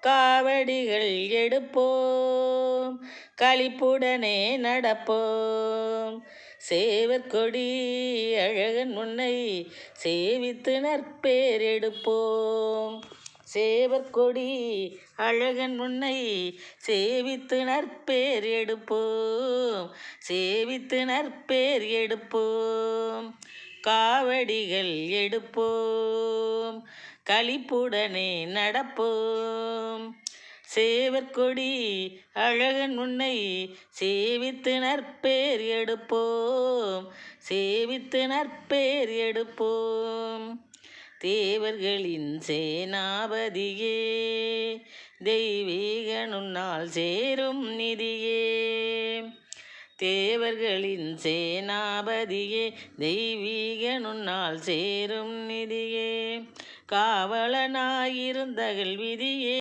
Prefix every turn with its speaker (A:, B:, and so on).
A: காவடிகள் எடுப்போம் களிப்புடனே நடப்போம். சேவற்கொடி அழகன் முன்னை சேவித்து நற்பேர் எடுப்போம். சேவற்கொடி அழகன் முன்னை சேவித்து நற்பேர் எடுப்போம். சேவித்து நற்பேர் எடுப்போம். காவடிகள் எடுப்போம் களிப்புடனே நடப்போம். சேவற்கொடி அழகன் முன்னை சேவித்து நற்பேர் எடுப்போம். சேவித்து நற்பேர் எடுப்போம். தேவர்களின் சேனாபதியே தெய்வீகனுன்னால் சேரும் நிதியே. தேவர்களின் சேனாபதியே தெய்வீகனுன்னால் சேரும் நிதியே. காவலனாயிருந்தகல் விதியே